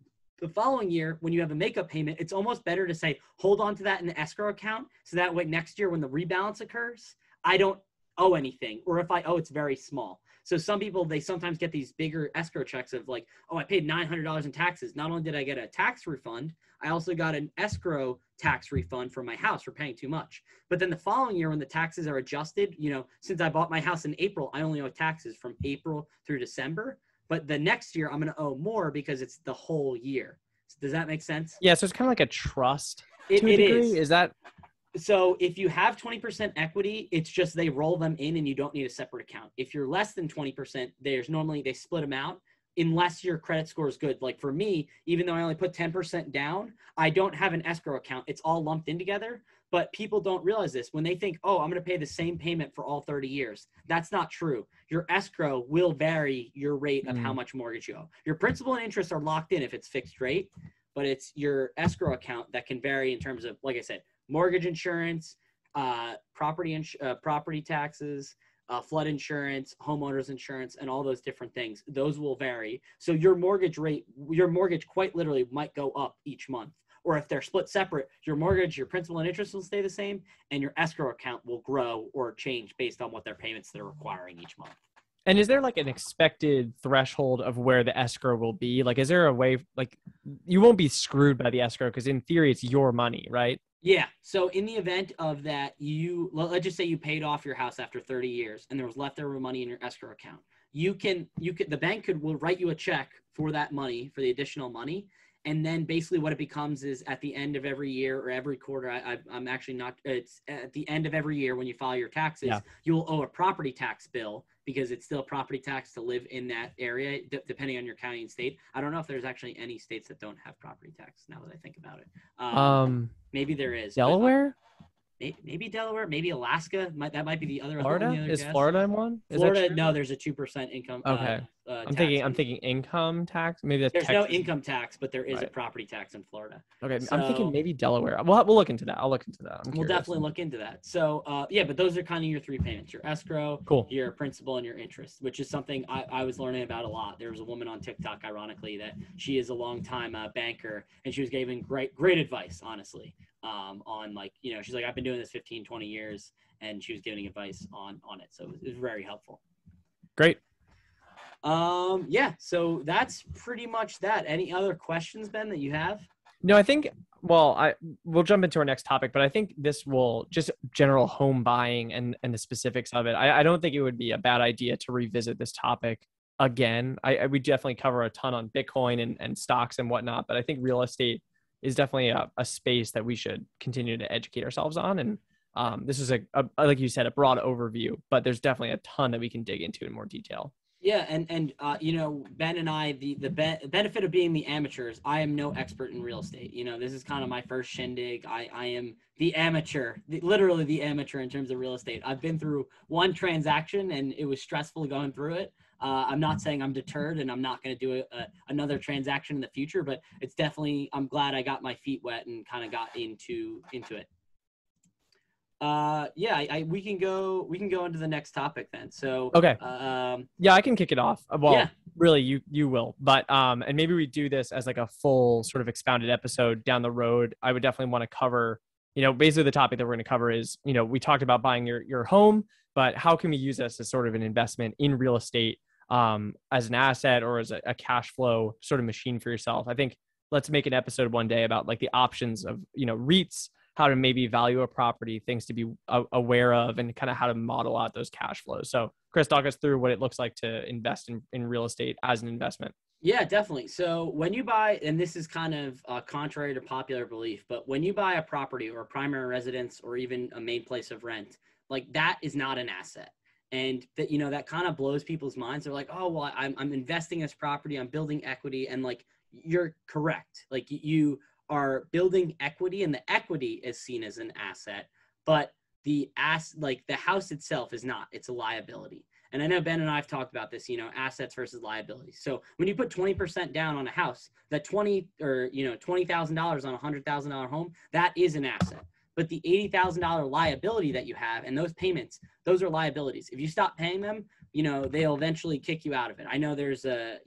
year, when you have a makeup payment, it's almost better to say, hold on to that in the escrow account. So that way next year, when the rebalance occurs, I don't owe anything. Or if I owe, it's very small. So some people, they sometimes get these bigger escrow checks of like, oh, I paid $900 in taxes. Not only did I get a tax refund, I also got an escrow tax refund from my house for paying too much. But then the following year, when the taxes are adjusted, since I bought my house in April, I only owe taxes from April through December. But the next year, I'm going to owe more because it's the whole year. Does that make sense? Yeah, so it's kind of like a trust to a degree. Is that? So if you have 20% equity, it's just they roll them in and you don't need a separate account. If you're less than 20%, they split them out unless your credit score is good. Like for me, even though I only put 10% down, I don't have an escrow account. It's all lumped in together. But people don't realize this when they think, oh, I'm going to pay the same payment for all 30 years. That's not true. Your escrow will vary your rate of how much mortgage you owe. Your principal and interest are locked in if it's fixed rate, but it's your escrow account that can vary in terms of, like I said, mortgage insurance, property taxes, flood insurance, homeowners insurance, and all those different things. Those will vary. So your mortgage quite literally might go up each month. Or if they're split separate, your mortgage, your principal and interest will stay the same, and your escrow account will grow or change based on what their payments they're requiring each month. And is there like an expected threshold of where the escrow will be? Like, is there a way, like, you won't be screwed by the escrow because in theory it's your money, right? Yeah. So in the event of that, let's just say you paid off your house after 30 years and there was leftover money in your escrow account. The bank will write you a check for that money, for the additional money. And then basically what it becomes is at the end of every year or every quarter, I'm actually not, it's at the end of every year when you file your taxes, you will owe a property tax bill because it's still property tax to live in that area, depending on your county and state. I don't know if there's actually any states that don't have property tax now that I think about it. Maybe there is. Delaware? Maybe Delaware, maybe Alaska. That might be the other. Florida? Is Florida one? Florida, no, there's a 2% income. Okay. I'm thinking income tax. Maybe that's there's Texas. no income tax, but there is a property tax in Florida. Okay, so, I'm thinking maybe Delaware. We'll look into that. I'll look into that. We'll definitely look into that. So but those are kind of your three payments: your escrow, your principal, and your interest, which is something I was learning about a lot. There was a woman on TikTok, ironically, that she is a longtime banker, and she was giving great advice, honestly. On like, she's like, I've been doing this 15, 20 years, and she was giving advice on it. So it was very helpful. Great. So that's pretty much that. Any other questions, Ben, that you have? No, I think, we'll jump into our next topic, but I think this will just general home buying and the specifics of it. I don't think it would be a bad idea to revisit this topic again. We definitely cover a ton on Bitcoin and stocks and whatnot, but I think real estate is definitely a space that we should continue to educate ourselves on. And this is like you said, a broad overview, but there's definitely a ton that we can dig into in more detail. Yeah. And Ben and I, the benefit of being the amateurs, I am no expert in real estate. This is kind of my first shindig. I am the amateur, literally the amateur in terms of real estate. I've been through one transaction and it was stressful going through it. I'm not saying I'm deterred and I'm not going to do another transaction in the future, but it's definitely, I'm glad I got my feet wet and kind of got into it. We can go into the next topic then. So, okay. I can kick it off. Really you will, but, and maybe we do this as like a full sort of expounded episode down the road. I would definitely want to cover, basically the topic that we're going to cover is, we talked about buying your home, but how can we use this as sort of an investment in real estate, as an asset or as a cash flow sort of machine for yourself? I think let's make an episode one day about like the options of, REITs, how to maybe value a property, things to be aware of, and kind of how to model out those cash flows. So Chris, talk us through what it looks like to invest in real estate as an investment. Yeah, definitely. So when you buy, and this is kind of contrary to popular belief, but when you buy a property or a primary residence or even a main place of rent, like that is not an asset. And that, that kind of blows people's minds. They're like, oh, well, I'm investing in this property, I'm building equity. And like, you're correct. Like you are building equity and the equity is seen as an asset, but the house itself is not, it's a liability. And I know Ben and I have talked about this, assets versus liabilities. So when you put 20% down on a house, that $20,000 on a $100,000 home, that is an asset. But the $80,000 liability that you have and those payments, those are liabilities. If you stop paying them, they'll eventually kick you out of it. I know there's a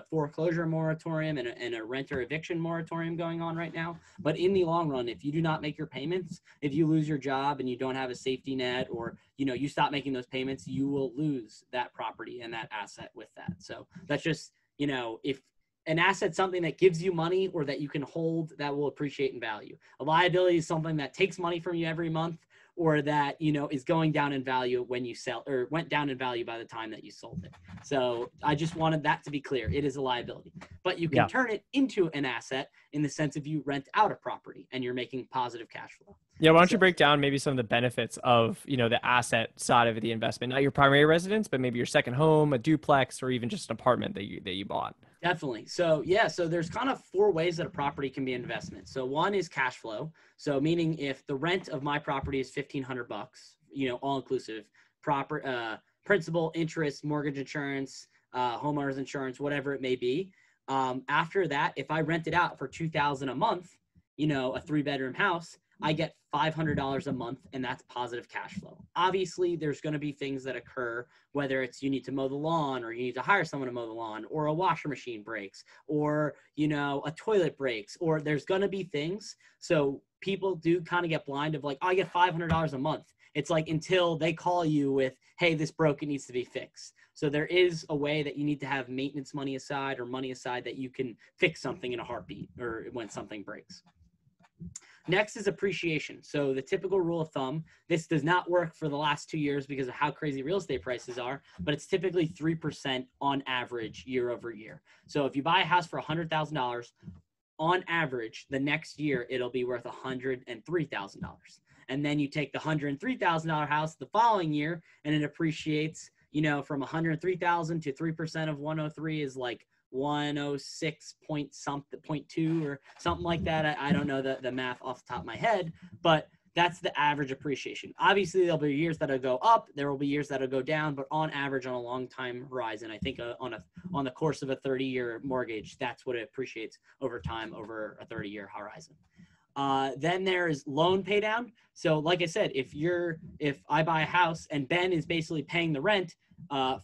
foreclosure moratorium and a renter eviction moratorium going on right now. But in the long run, if you do not make your payments, if you lose your job and you don't have a safety net or, you stop making those payments, you will lose that property and that asset with that. So that's just, if an asset, something that gives you money or that you can hold that will appreciate in value. A liability is something that takes money from you every month or that, you know, is going down in value when you sell, or went down in value by the time that you sold it. So I just wanted that to be clear. It is a liability, but you can turn it into an asset in the sense of you rent out a property and you're making positive cash flow. Yeah, why don't you break down maybe some of the benefits of, you know, the asset side of the investment, not your primary residence, but maybe your second home, a duplex, or even just an apartment that you bought. Definitely. So yeah, so there's kind of 4 ways that a property can be an investment. So one is cash flow. So meaning if the rent of my property is $1,500, you know, all inclusive, principal, interest, mortgage insurance, homeowners insurance, whatever it may be. After that, if I rent it out for $2,000 a month, you know, a 3-bedroom house, I get $500 a month, and that's positive cash flow. Obviously, there's going to be things that occur, whether it's you need to mow the lawn, or you need to hire someone to mow the lawn, or a washer machine breaks, or, you know, a toilet breaks, or there's going to be things. So people do kind of get blind of like, oh, I get $500 a month. It's like until they call you with, hey, this broke, it needs to be fixed. So there is a way that you need to have maintenance money aside, or money aside, that you can fix something in a heartbeat, or when something breaks. Next is appreciation. So the typical rule of thumb, this does not work for the last 2 years because of how crazy real estate prices are, but it's typically 3% on average year over year. So if you buy a house for $100,000, on average, the next year, it'll be worth $103,000. And then you take the $103,000 house the following year, and it appreciates, you know, from $103,000 to 3% of 103 is like 106 point something, 0.2 or something like that. I don't know the math off the top of my head, but that's the average appreciation. Obviously, there'll be years that'll go up. There will be years that'll go down, but on average, on a long time horizon, I think on the course of a 30-year mortgage, that's what it appreciates over time, over a 30-year horizon. Then there's loan pay down. So like I said, if I buy a house and Ben is basically paying the rent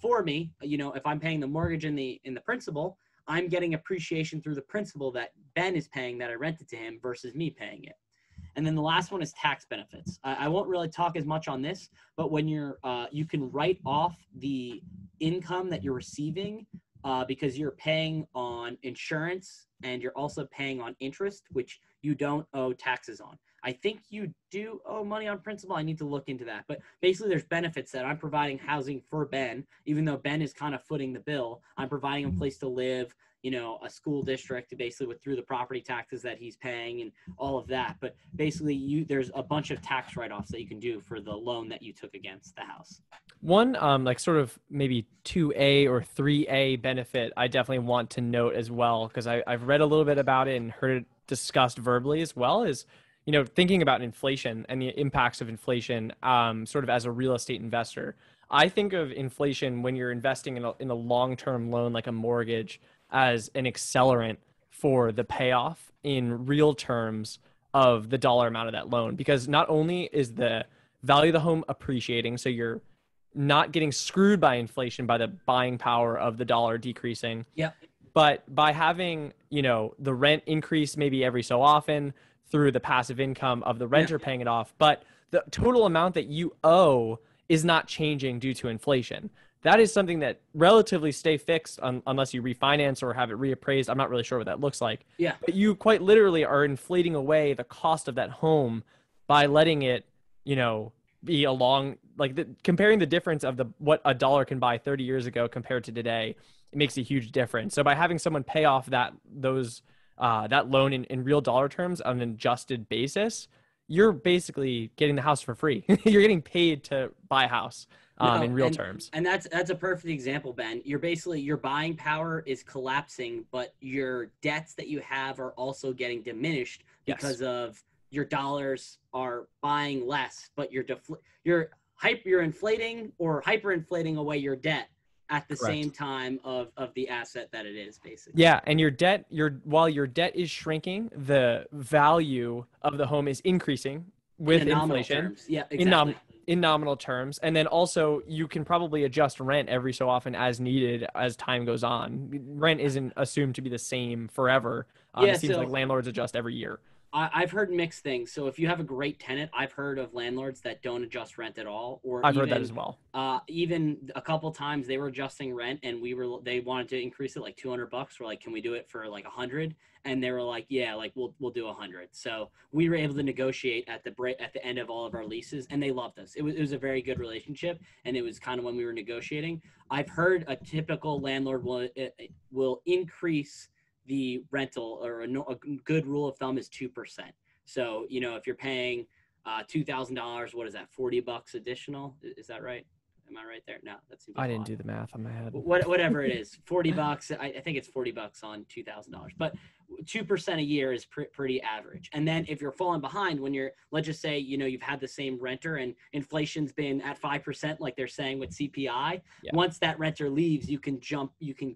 for me, you know, if I'm paying the mortgage in the principal, I'm getting appreciation through the principal that Ben is paying that I rented to him versus me paying it. And then the last one is tax benefits. I won't really talk as much on this, but when you can write off the income that you're receiving because you're paying on insurance and you're also paying on interest, which you don't owe taxes on. I think you do owe money on principal. I need to look into that. But basically, there's benefits that I'm providing housing for Ben, even though Ben is kind of footing the bill. I'm providing a place to live, you know, a school district, basically through the property taxes that he's paying and all of that. But basically, there's a bunch of tax write-offs that you can do for the loan that you took against the house. One like sort of maybe 2A or 3A benefit I definitely want to note as well, because I've read a little bit about it and heard it discussed verbally as well, is, you know, thinking about inflation and the impacts of inflation sort of as a real estate investor. I think of inflation when you're investing in a long-term loan like a mortgage as an accelerant for the payoff in real terms of the dollar amount of that loan, because not only is the value of the home appreciating, so you're not getting screwed by inflation by the buying power of the dollar decreasing. Yeah. But by having, you know, the rent increase maybe every so often through the passive income of the renter paying it off, but the total amount that you owe is not changing due to inflation. That is something that relatively stay fixed unless you refinance or have it reappraised. I'm not really sure what that looks like. Yeah. But you quite literally are inflating away the cost of that home by letting it, you know, be along, like comparing the difference of what a dollar can buy 30 years ago compared to today, it makes a huge difference. So by having someone pay off that loan in real dollar terms on an adjusted basis, you're basically getting the house for free. You're getting paid to buy a house in real terms. And that's a perfect example, Ben. You're basically, your buying power is collapsing, but your debts that you have are also getting diminished because of your dollars are buying less, but you're inflating or hyperinflating away your debt at the same time of the asset that it is, basically. Yeah, and while your debt is shrinking, the value of the home is increasing with inflation. Yeah, exactly. In nominal terms. And then also you can probably adjust rent every so often as needed as time goes on. Rent isn't assumed to be the same forever. It seems like landlords adjust every year. I've heard mixed things. So if you have a great tenant, I've heard of landlords that don't adjust rent at all, or I've heard that as well. Even a couple times they were adjusting rent, and they wanted to increase it like $200. We're like, can we do it for like 100? And they were like, yeah, like we'll do 100. So we were able to negotiate at the end of all of our leases, and they loved us. It was a very good relationship, and it was kind of when we were negotiating. I've heard a typical landlord will increase the rental, or a good rule of thumb is 2%. So, if you're paying $2,000, what is that? $40 additional? Is that right? Am I right there? No, that seems. I didn't do the math on my head. Whatever it is, $40. I think it's $40 on $2,000. But 2% a year is pretty average. And then if you're falling behind, let's just say, you've had the same renter and inflation's been at 5%, like they're saying with CPI. Yeah. Once that renter leaves, you can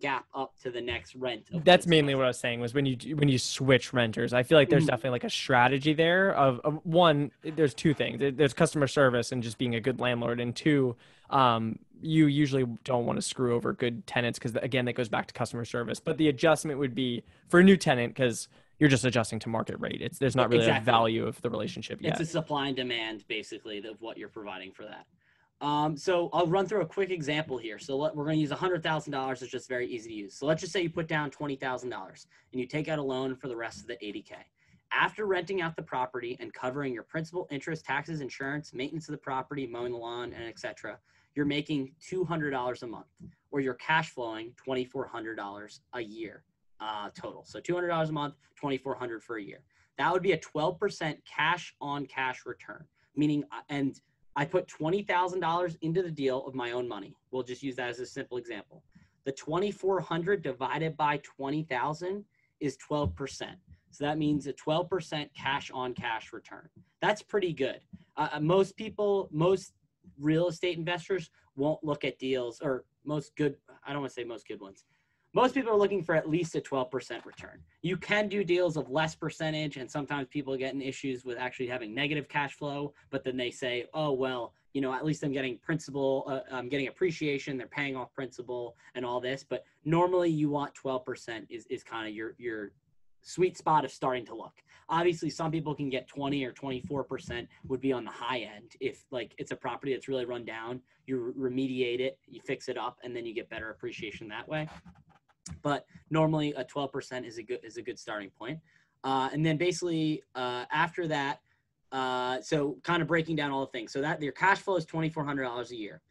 gap up to the next rent. That's mainly what I was saying, was when you switch renters. I feel like there's definitely like a strategy there of one, there's two things. There's customer service and just being a good landlord. And two, you usually don't want to screw over good tenants, because again, that goes back to customer service. But the adjustment would be for a new tenant, because you're just adjusting to market rate. There's not really a value of the relationship yet. It's a supply and demand, basically, of what you're providing for that. So I'll run through a quick example here. So we're going to use $100,000. It's just very easy to use. So let's just say you put down $20,000 and you take out a loan for the rest of the $80K. After renting out the property and covering your principal, interest, taxes, insurance, maintenance of the property, mowing the lawn, and etc., you're making $200 a month, or you're cash flowing $2,400 a year total. So $200 a month, $2,400 for a year. That would be a 12% cash on cash return, meaning, and I put $20,000 into the deal of my own money. We'll just use that as a simple example. The $2,400 divided by 20,000 is 12%. So that means a 12% cash on cash return. That's pretty good. Most real estate investors won't look at deals, or I don't want to say most good ones. Most people are looking for at least a 12% return. You can do deals of less percentage, and sometimes people get in issues with actually having negative cash flow, but then they say, oh, well, at least I'm getting principal, I'm getting appreciation, they're paying off principal and all this. But normally you want 12% is kind of your sweet spot of starting to look. Obviously, some people can get 20 or 24% would be on the high end. If like it's a property that's really run down, you remediate it, you fix it up, and then you get better appreciation that way. But normally a 12% is a good starting point. And then basically after that, so kind of breaking down all the things. So that your cash flow is $2,400 a year.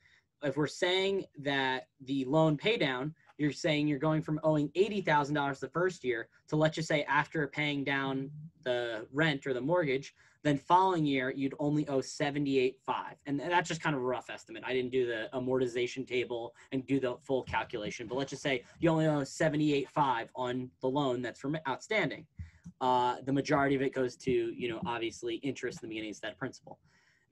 If we're saying that the loan pay down, you're saying you're going from owing $80,000 the first year to, let's just say, after paying down the rent or the mortgage, then following year you'd only owe $78,500. And that's just kind of a rough estimate. I didn't do the amortization table and do the full calculation, but let's just say you only owe $78,500 on the loan that's from outstanding. The majority of it goes to, obviously interest in the beginning instead of principal.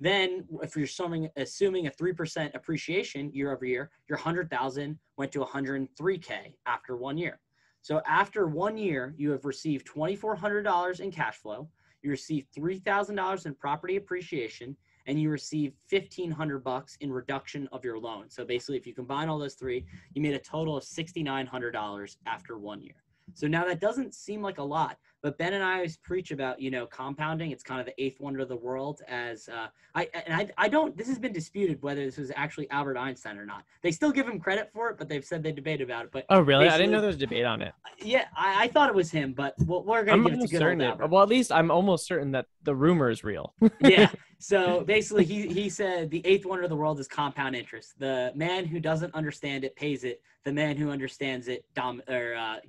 Then if you're assuming a 3% appreciation year over year, your $100,000 went to $103K after 1 year. So after 1 year, you have received $2,400 in cash flow, you receive $3,000 in property appreciation, and you receive $1,500 in reduction of your loan. So basically, if you combine all those three, you made a total of $6,900 after 1 year. So now that doesn't seem like a lot, but Ben and I always preach about, compounding. It's kind of the eighth wonder of the world. As I don't, this has been disputed whether this was actually Albert Einstein or not. They still give him credit for it, but they've said they debate about it. But oh, really? I didn't know there was a debate on it. Yeah, I thought it was him, but we're going to give it to good old Albert. Well, at least I'm almost certain that the rumor is real. Yeah. So basically, he said the eighth wonder of the world is compound interest. The man who doesn't understand it pays it. The man who understands it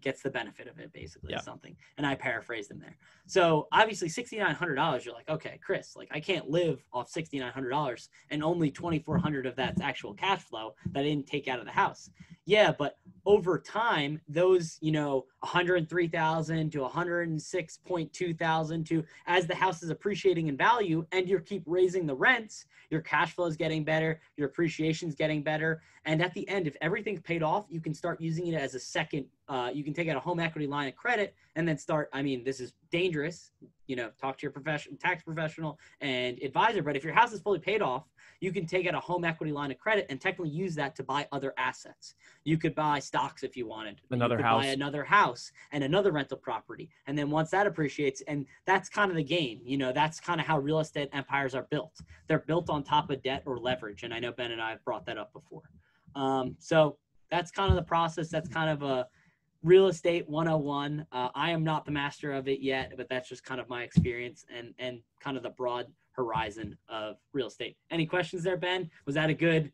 gets the benefit of it, basically, something. And I paraphrased him there. So obviously $6,900, you're like, okay, Chris, like I can't live off $6,900 and only $2,400 of that's actual cash flow that I didn't take out of the house. Yeah, but over time, those, $103,000 to $106,200 to, as the house is appreciating in value and you keep raising the rents, your cash flow is getting better, your appreciation is getting better. And at the end, if everything's paid off, you can start using it as a second you can take out a home equity line of credit and then start. I mean, this is dangerous, talk to your tax professional and advisor. But if your house is fully paid off, you can take out a home equity line of credit and technically use that to buy other assets. You could buy stocks if you wanted. Another you could house. buy another house and another rental property. And then once that appreciates, and that's kind of the game, that's kind of how real estate empires are built. They're built on top of debt or leverage. And I know Ben and I have brought that up before. So that's kind of the process. That's kind of a real estate 101. I am not the master of it yet, but that's just kind of my experience and kind of the broad horizon of real estate. Any questions there, Ben? Was that a good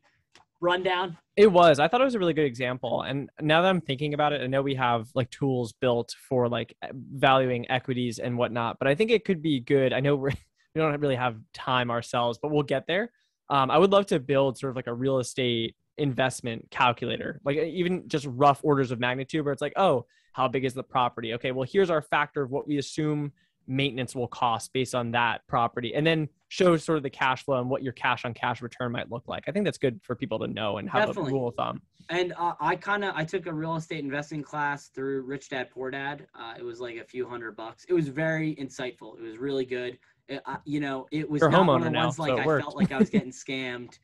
rundown? It was. I thought it was a really good example. And now that I'm thinking about it, I know we have like tools built for like valuing equities and whatnot, but I think it could be good. I know we don't really have time ourselves, but we'll get there. I would love to build sort of like a real estate investment calculator, like even just rough orders of magnitude where it's like, oh, how big is the property? Okay, well, here's our factor of what we assume maintenance will cost based on that property, and then show sort of the cash flow and what your cash on cash return might look like. I think that's good for people to know and have a rule of thumb. And I took a real estate investing class through Rich Dad Poor Dad. It was like a few $100. It was very insightful. It was really good. It was You're not a one of the homeowner ones now, like so I felt like I was getting scammed.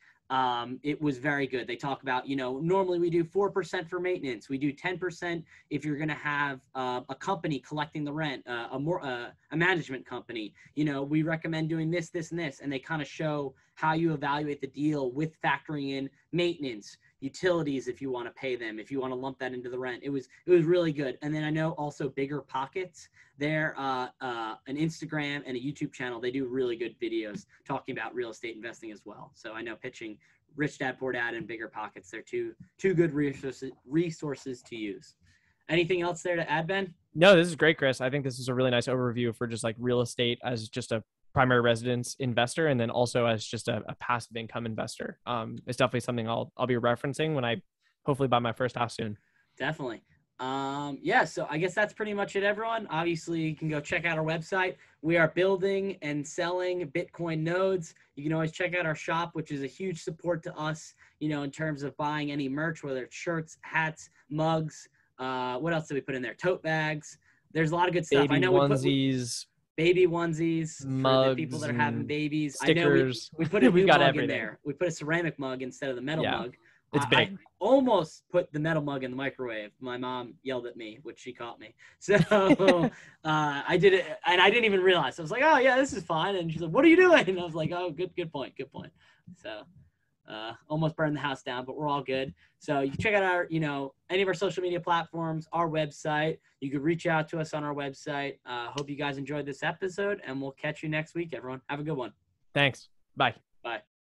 It was very good. They talk about, normally we do 4% for maintenance. We do 10% if you're going to have a company collecting the rent, a management company. We recommend doing this, this, and this. And they kind of show how you evaluate the deal with factoring in maintenance, utilities if you want to pay them, if you want to lump that into the rent. It was really good. And then I know also Bigger Pockets. They're an Instagram and a YouTube channel. They do really good videos talking about real estate investing as well. So I know pitching Rich Dad Poor Dad and Bigger Pockets, they're two good resources to use. Anything else there to add, Ben? No, this is great, Chris. I think this is a really nice overview for just like real estate as just a primary residence investor, and then also as just a passive income investor. It's definitely something I'll be referencing when I hopefully buy my first house soon. Definitely. So I guess that's pretty much it, everyone. Obviously, you can go check out our website. We are building and selling Bitcoin nodes. You can always check out our shop, which is a huge support to us, in terms of buying any merch, whether it's shirts, hats, mugs. What else did we put in there? Tote bags. There's a lot of good stuff. Baby onesies. Baby onesies mugs, for the people that are having babies. Stickers. I know we put a new mug in there. We put a ceramic mug instead of the metal mug. It's big. I almost put the metal mug in the microwave. My mom yelled at me, which she caught me. So I did it, and I didn't even realize. I was like, oh, yeah, this is fine. And she's like, what are you doing? And I was like, oh, good point. So almost burned the house down, but we're all good. So you can check out our, any of our social media platforms, our website. You can reach out to us on our website. Hope you guys enjoyed this episode, and we'll catch you next week, everyone. Have a good one. Thanks. Bye.